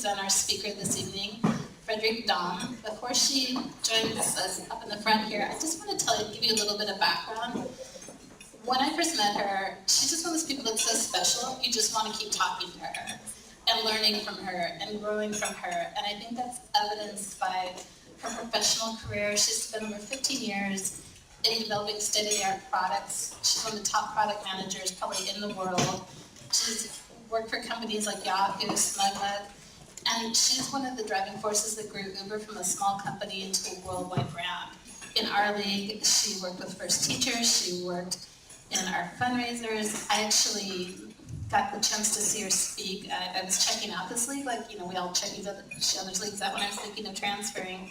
present our speaker this evening, Frederique. Before she joins us up in the front here, I just want to give you a little bit of background. When I first met her, she's just one of those people that's so special, you just want to keep talking to her and learning from her and growing from her. And I think that's evidenced by her professional career. She's spent over 15 years in developing state-of-the-art products. She's one of the top product managers probably in the world. She's worked for companies like Yahoo, Smugmug, and she's one of the driving forces that grew Uber from a small company into a worldwide brand. In our league, she worked with First Teachers, she worked in our fundraisers. I actually got the chance to see her speak. I was checking out this league, like, we all check each other's leagues out when I was thinking of transferring.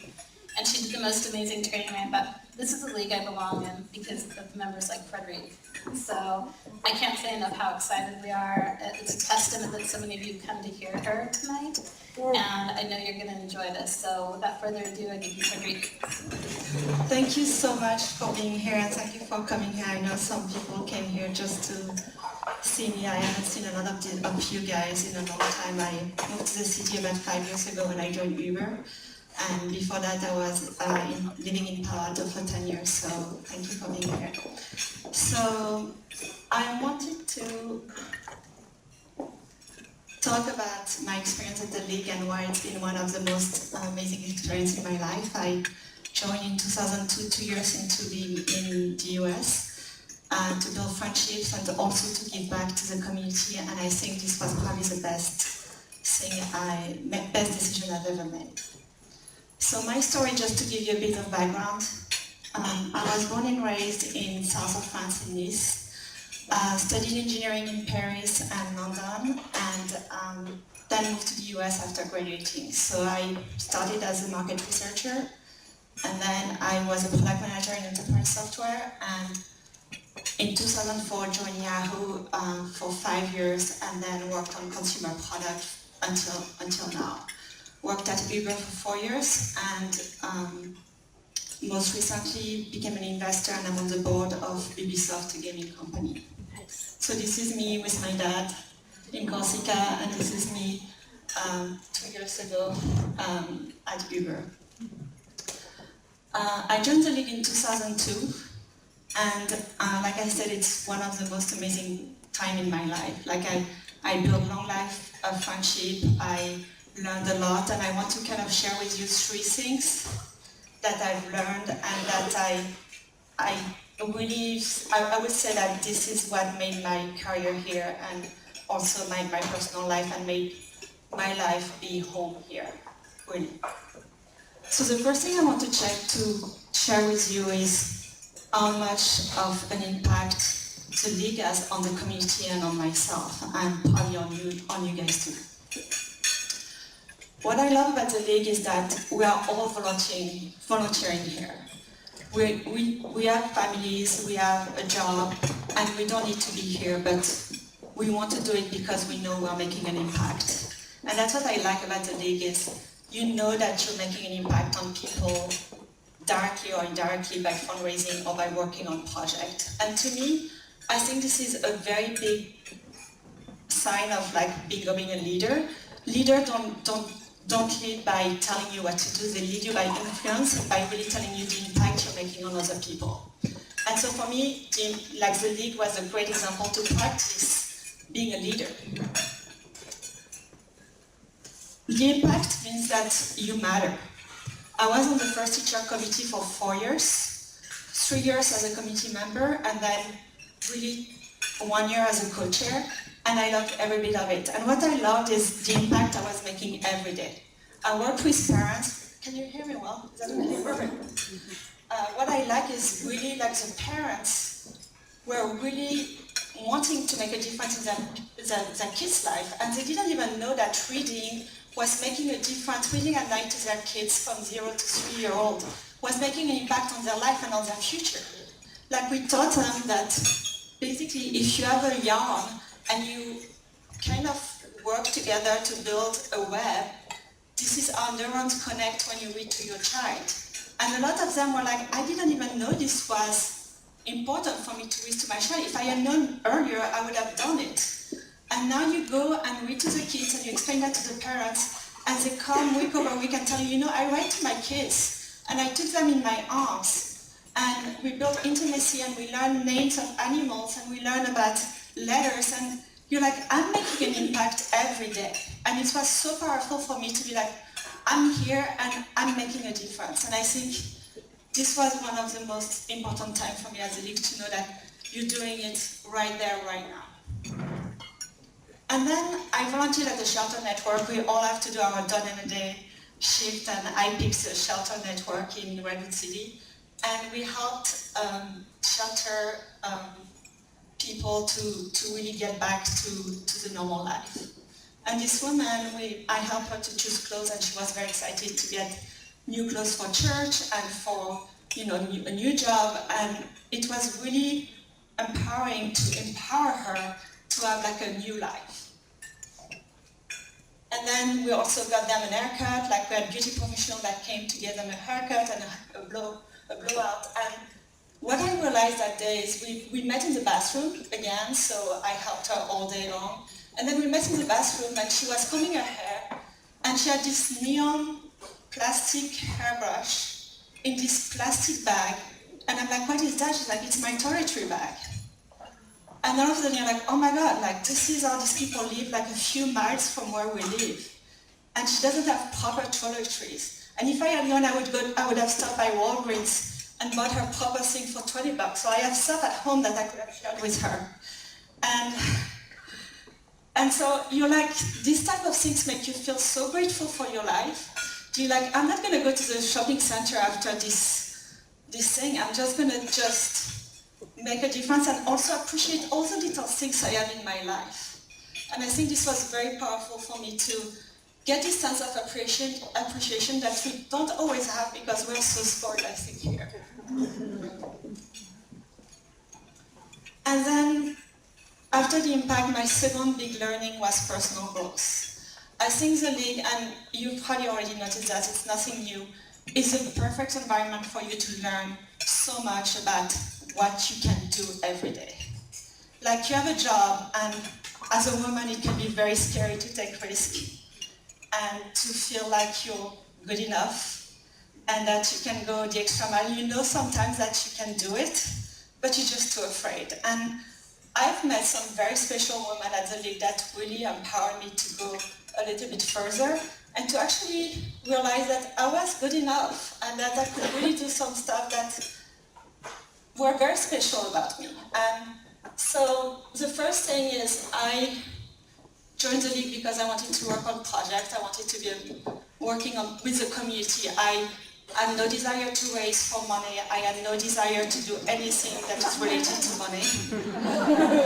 And she did the most amazing training. I thought, this is a league I belong in because of members like Frederique. So I can't say enough how excited we are. It's a testament that so many of you come to hear her tonight. And I know you're going to enjoy this. So without further ado, I give you Frederique. Thank you so much for being here, and thank you for coming here. I know some people came here just to see me. I haven't seen a lot of you guys in a long time. I moved to the city about 5 years ago when I joined Uber. And before that, I was living in Palo Alto for 10 years, so thank you for being here. So I wanted to talk about my experience at the League and why it's been one of the most amazing experiences in my life. I joined in 2002, 2 years into being in the US, to build friendships and also to give back to the community, and I think this was probably the best decision I've ever made. So my story, just to give you a bit of background, I was born and raised in south of France in Nice, studied engineering in Paris and London, and then moved to the US after graduating. So I started as a market researcher, and then I was a product manager in enterprise software, and in 2004 joined Yahoo for 5 years, and then worked on consumer products until now. Worked at Uber for 4 years, and most recently became an investor, and I'm on the board of Ubisoft, a gaming company. So this is me with my dad in Corsica, and this is me 2 years ago at Uber. I joined the league in 2002, and like I said, it's one of the most amazing time in my life. Like I built long life of friendship, I learned a lot, and I want to kind of share with you 3 things that I've learned, and that I would say that this is what made my career here, and also my personal life, and made my life be home here, really. So the first thing I want to share with you is how much of an impact the league has on the community and on myself, and probably on you guys too. What I love about the league is that we are all volunteering here. We have families, we have a job, and we don't need to be here, but we want to do it because we know we're making an impact. And that's what I like about the league is, you know that you're making an impact on people directly or indirectly by fundraising or by working on projects. And to me, I think this is a very big sign of being a leader. Leaders don't lead by telling you what to do, they lead you by influence, by really telling you the impact you're making on other people. And so for me, the league was a great example to practice being a leader. The impact means that you matter. I was on the First Teacher Committee for 4 years, 3 years as a committee member, and then really 1 year as a co-chair. And I loved every bit of it. And what I loved is the impact I was making every day. I worked with parents. Can you hear me well? Is that okay? Perfect. What I like is really the parents were really wanting to make a difference in their kids' life. And they didn't even know that reading was making a difference. Reading at night to their kids from 0 to 3 years old was making an impact on their life and on their future. We taught them that basically if you have a yarn, and you kind of work together to build a web, this is how neurons connect when you read to your child. And a lot of them were like, I didn't even know this was important for me to read to my child. If I had known earlier, I would have done it. And now you go and read to the kids and you explain that to the parents, And they come week over week and tell you, you know, I write to my kids, and I took them in my arms, and we built intimacy, and we learn names of animals, and we learn about letters, and you're like, I'm making an impact every day. And it was so powerful for me to be like, I'm here and I'm making a difference. And I think this was one of the most important times for me as a league to know that you're doing it right there, right now. And then I volunteered at the shelter network. We all have to do our done in a day shift, and I picked the shelter network in Redwood City. And we helped shelter people to really get back to the normal life. And this woman, I helped her to choose clothes, and she was very excited to get new clothes for church and for a new job. And it was really empowering to empower her to have like a new life. And then we also got them an haircut, like we had beauty professionals that came to get them a haircut and a blowout. And what I realized that day is we met in the bathroom again, so I helped her all day long. And then we met in the bathroom, and she was combing her hair, and she had this neon plastic hairbrush in this plastic bag. And I'm like, what is that? She's like, it's my toiletry bag. And all of a sudden you're like, oh my God, like this is how these people live, like a few miles from where we live. And she doesn't have proper toiletries. And if I had known, I would have stopped by Walgreens and bought her proper thing for $20. So I have stuff at home that I could have shared with her. And so you're like, these type of things make you feel so grateful for your life. You're like, I'm not gonna go to the shopping center after this thing. I'm just gonna make a difference and also appreciate all the little things I have in my life. And I think this was very powerful for me to get this sense of appreciation that we don't always have because we're so spoiled, I think, here. And then, after the impact, my second big learning was personal growth. I think the league, and you've probably already noticed that it's nothing new, is a perfect environment for you to learn so much about what you can do every day. Like you have a job, and as a woman it can be very scary to take risks and to feel like you're good enough and that you can go the extra mile. You know sometimes that you can do it, but you're just too afraid. And I've met some very special women at the league that really empowered me to go a little bit further and to actually realize that I was good enough and that I could really do some stuff that were very special about me. And so the first thing is I joined the league because I wanted to work on projects. I wanted to be working with the community. I had no desire to raise for money. I had no desire to do anything that is related to money.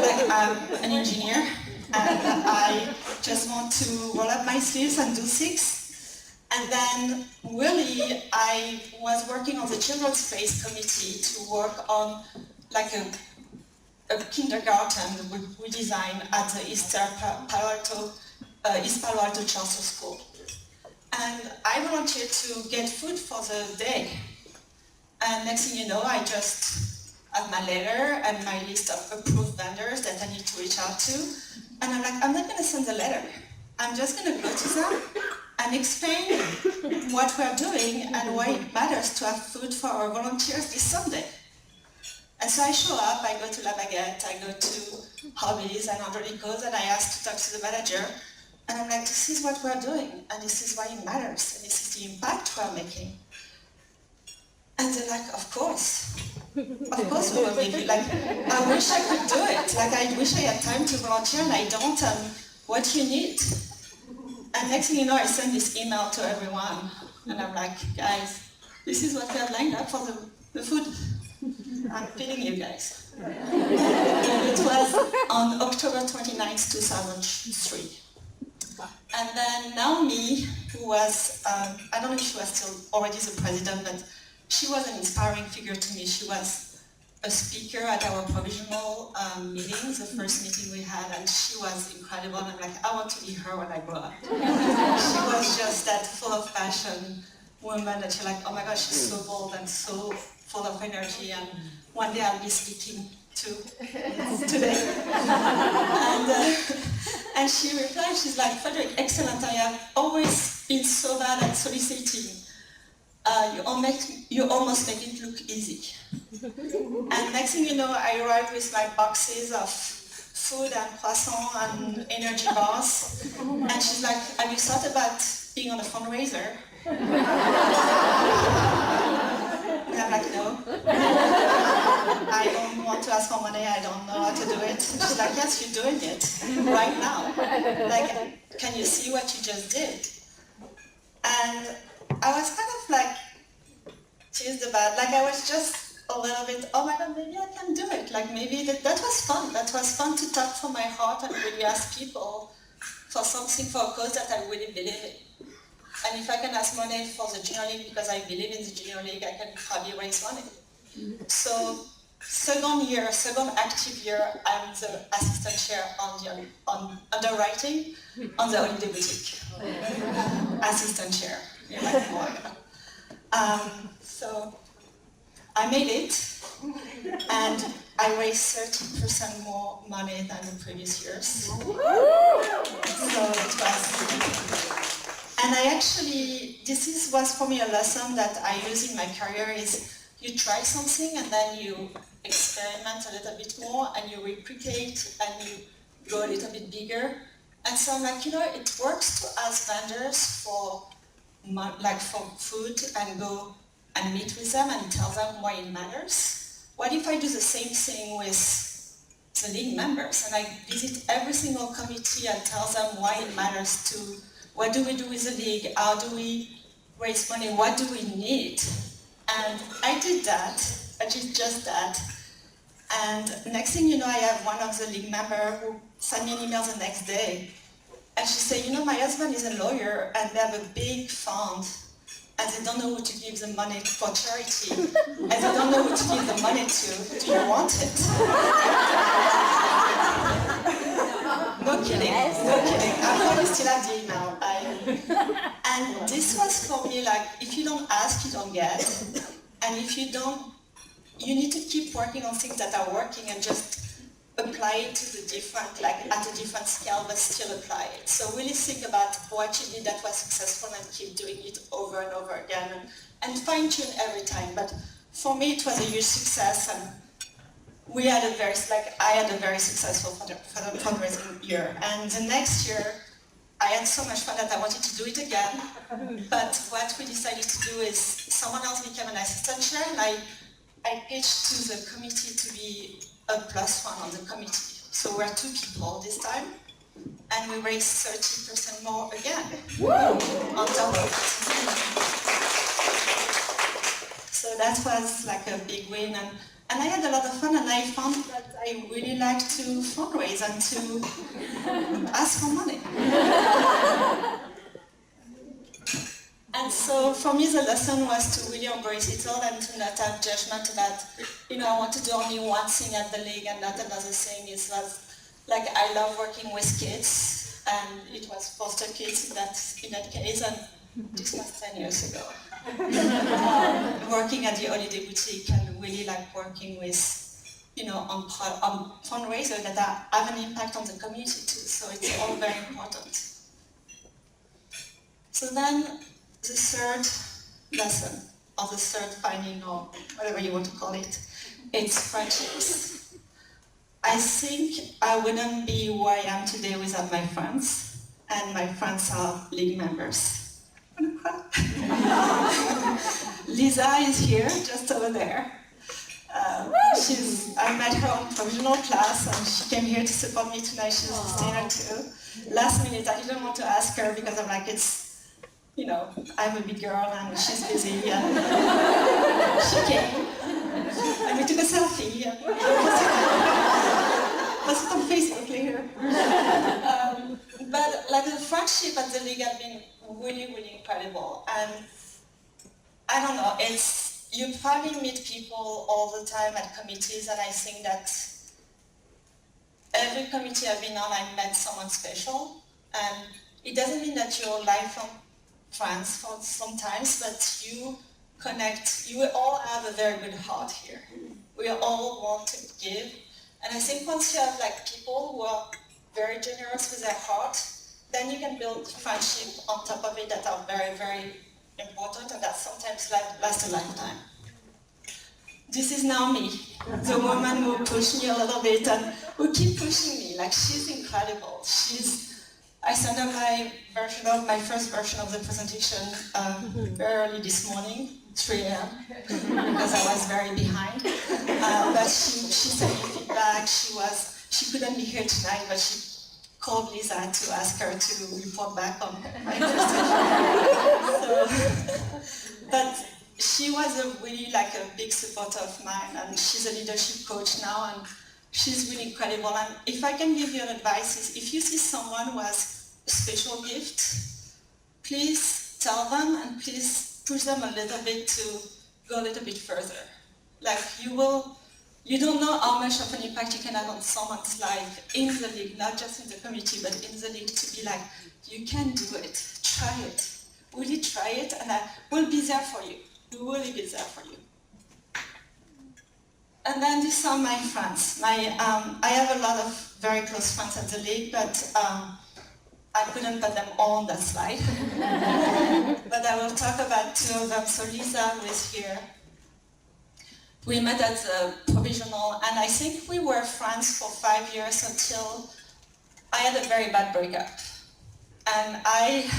Like I'm an engineer, and I just want to roll up my sleeves and do things. And then really I was working on the Children's Space Committee to work on like a kindergarten we designed at the East Palo Alto Charter School. And I volunteered to get food for the day. And next thing you know, I just have my letter and my list of approved vendors that I need to reach out to. And I'm like, I'm not gonna send a letter. I'm just gonna go to them and explain what we're doing and why it matters to have food for our volunteers this Sunday. And so I show up, I go to La Baguette, I go to Hobbies and Andronicos, and I ask to talk to the manager. And I'm like, this is what we're doing, and this is why it matters, and this is the impact we're making. And they're like, of course we will give you. Like, I wish I could do it. Like, I wish I had time to volunteer, and I don't. What you need? And next thing you know, I send this email to everyone, and I'm like, guys, this is what we have lined up for the food. I'm feeding you guys. It was on October 29th, 2003. And then Naomi, who was, I don't know if she was still already the president, but she was an inspiring figure to me. She was a speaker at our provisional meetings, the first meeting we had, and she was incredible. I'm like, I want to be her when I grow up. She was just that full of passion woman that you're like, oh my gosh, she's so bold and so full of energy, and one day I'll be speaking to today. And she replied, she's like, Frederique, excellent, I have always been so bad at soliciting, you almost make it look easy. And next thing you know, I arrive with my boxes of food and croissant and energy bars. And she's like, have you thought about being on a fundraiser? And I'm like, no. I don't want to ask for money, I don't know how to do it. She's like, yes, you're doing it right now. Like, can you see what you just did? And I was kind of like, teased about, like I was just a little bit, oh my God, maybe I can do it. Like maybe that was fun. That was fun to talk from my heart and really ask people for something, for a cause that I really believe in. And if I can ask money for the Junior League because I believe in the Junior League, I can probably raise money. So second active year, I'm the assistant chair on underwriting on the Holiday Boutique. Assistant chair. You're like, oh my God. So I made it, and I raised 30% more money than the previous years. So it was, and I actually, was for me a lesson that I use in my career is you try something and then you experiment a little bit more and you replicate and you go a little bit bigger. And so I'm like, it works to ask vendors for food and go and meet with them and tell them why it matters. What if I do the same thing with the league members and I visit every single committee and tell them why it matters to, what do we do with the league, how do we raise money, what do we need? And I did that, I did just that. And next thing you know, I have one of the league members who sent me an email the next day. And she said, my husband is a lawyer and they have a big fund and they don't know who to give the money for charity and they don't know who to give the money to. Do you want it? No kidding, no kidding. I probably still have the email. And this was for me like, if you don't ask, you don't get. And if you don't, you need to keep working on things that are working and just apply it to the different, like at a different scale, but still apply it. So really think about what you did that was successful and keep doing it over and over again and fine tune every time. But for me, it was a huge success and I had a very successful fundraising year. And the next year, I had so much fun that I wanted to do it again. But what we decided to do is someone else became an assistant chair and I pitched to the committee to be a +1 on the committee. So we're 2 people this time, and we raised 30% more again. Woo! On top of it. So that was like a big win, and I had a lot of fun, and I found that I really like to fundraise and to ask for money. And so for me the lesson was to really embrace it all and to not have judgment about, I want to do only one thing at the league and not another thing. It was like I love working with kids and it was foster kids in that case and this was 10 years ago. Working at the Holiday Boutique and really like working with, on fundraisers that have an impact on the community too. So it's all very important. So then, the third lesson, or the third finding, or whatever you want to call it, it's friendships. I think I wouldn't be who I am today without my friends, and my friends are league members. Lisa is here, just over there. I met her on provisional class, and she came here to support me tonight. She's a dinner too. Last minute, I didn't want to ask her because I'm like, I'm a big girl and she's busy, and she came, and we took a selfie, and post it on Facebook later. But like the friendship at the league have been really, really incredible, and I don't know, you probably meet people all the time at committees, and I think that every committee I've been on, I met someone special, and it doesn't mean that you're lifelong friends for sometimes, but you connect, you all have a very good heart here. We all want to give, and I think once you have like people who are very generous with their heart, then you can build friendship on top of it that are very, very important and that sometimes last a lifetime. This is now me, the woman who pushed me a little bit and who keep pushing me. Like, she's incredible. I sent her my first version of the presentation very early this morning, 3 a.m., because I was very behind. But she sent me feedback. She couldn't be here tonight, but she called Lisa to ask her to report back on my presentation. But she was really like a big supporter of mine, and she's a leadership coach now, and she's really incredible. And if I can give you an advice is, if you see someone who has a special gift, please tell them and please push them a little bit to go a little bit further. Like, you don't know how much of an impact you can have on someone's life in the league, not just in the committee, but in the league, to be like, you can do it, try it, really try it, and I will be there for you. We will really be there for you. And then these are my friends. I have a lot of very close friends at the league, but I couldn't put them all on that slide. But I will talk about 2 of them. So Lisa, who is here, we met at the provisional, and I think we were friends for 5 years until I had a very bad breakup. And I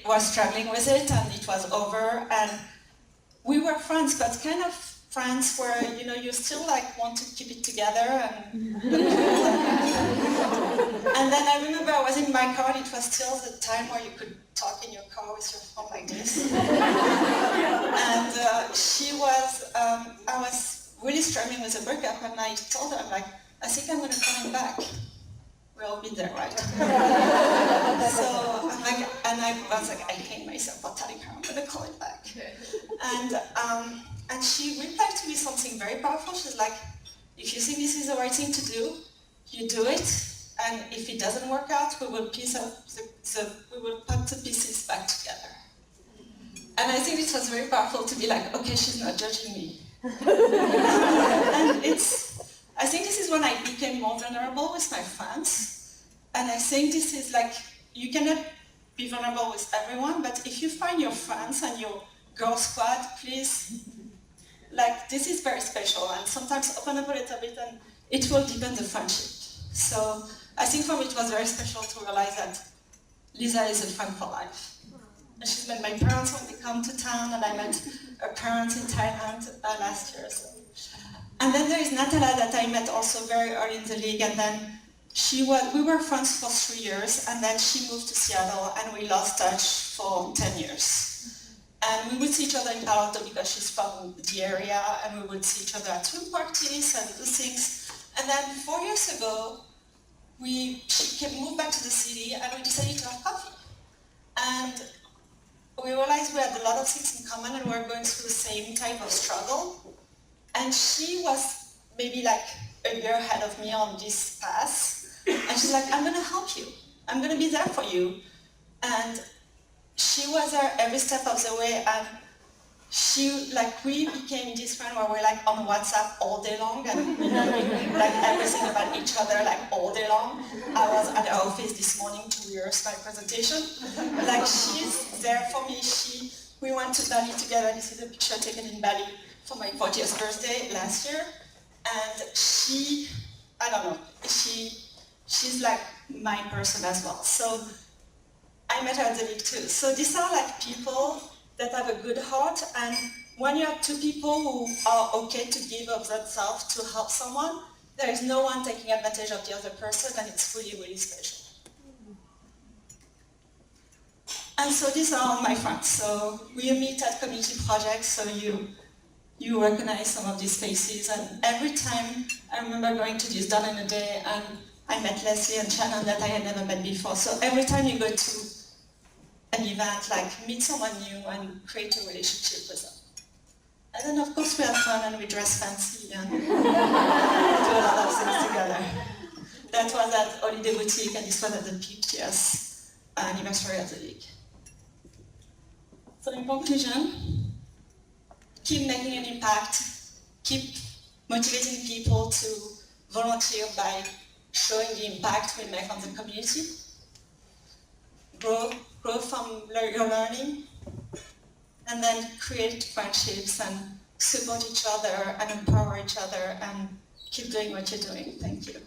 was struggling with it, and it was over, and we were friends, but kind of friends where, you know, you still like want to keep it together, and then I remember I was in my car, it was still the time where you could talk in your car with your phone like this. And I was really struggling with a breakup, and I told her, I'm like, I think I'm gonna call him back. We'll all be there, right? So I'm like, and I was like, I hate myself for telling her I'm gonna call it back. And she replied to me something very powerful. She's like, if you think this is the right thing to do, you do it. And if it doesn't work out, we will put the pieces back together. And I think it was very powerful to be like, okay, she's not judging me. And I think this is when I became more vulnerable with my friends. And I think this is like, you cannot be vulnerable with everyone, but if you find your friends and your girl squad, please, like, this is very special, and sometimes open up a little bit and it will deepen the friendship. So I think for me it was very special to realize that Lisa is a friend for life. And she's met my parents when they come to town, and I met her parents in Thailand last year. So. And then there is Natala that I met also very early in the league, and then we were friends for 3 years, and then she moved to Seattle, and we lost touch for 10 years. And we would see each other in Palo because she's from the area, and we would see each other at swim parties and do things. And then 4 years ago, she moved back to the city, and we decided to have coffee. And we realized we had a lot of things in common, and we were going through the same type of struggle. And she was maybe like a year ahead of me on this path. And she's like, I'm gonna help you. I'm gonna be there for you. And she was there every step of the way, and we became this friend where we're like on WhatsApp all day long, and we know like everything about each other like all day long. I was at her office this morning to rehearse my presentation. Like, she's there for me. We went to Bali together. This is a picture taken in Bali for my 40th birthday last year. And she's like my person as well. So I met her at the league too. So these are like people that have a good heart, and when you have 2 people who are okay to give of themselves to help someone, there is no one taking advantage of the other person, and it's really, really special. And so these are all my friends. So we meet at community projects, so you recognize some of these faces, and every time I remember going to this done in a day, and I met Leslie and Shannon that I had never met before. So every time you go to an event, like, meet someone new and create a relationship with them. And then of course we have fun and we dress fancy and do a lot of things together. That was at Holiday Boutique, and this was at the 50th anniversary of the league. So in conclusion, keep making an impact, keep motivating people to volunteer by showing the impact we make on the community, grow from your learning, and then create friendships and support each other and empower each other and keep doing what you're doing. Thank you.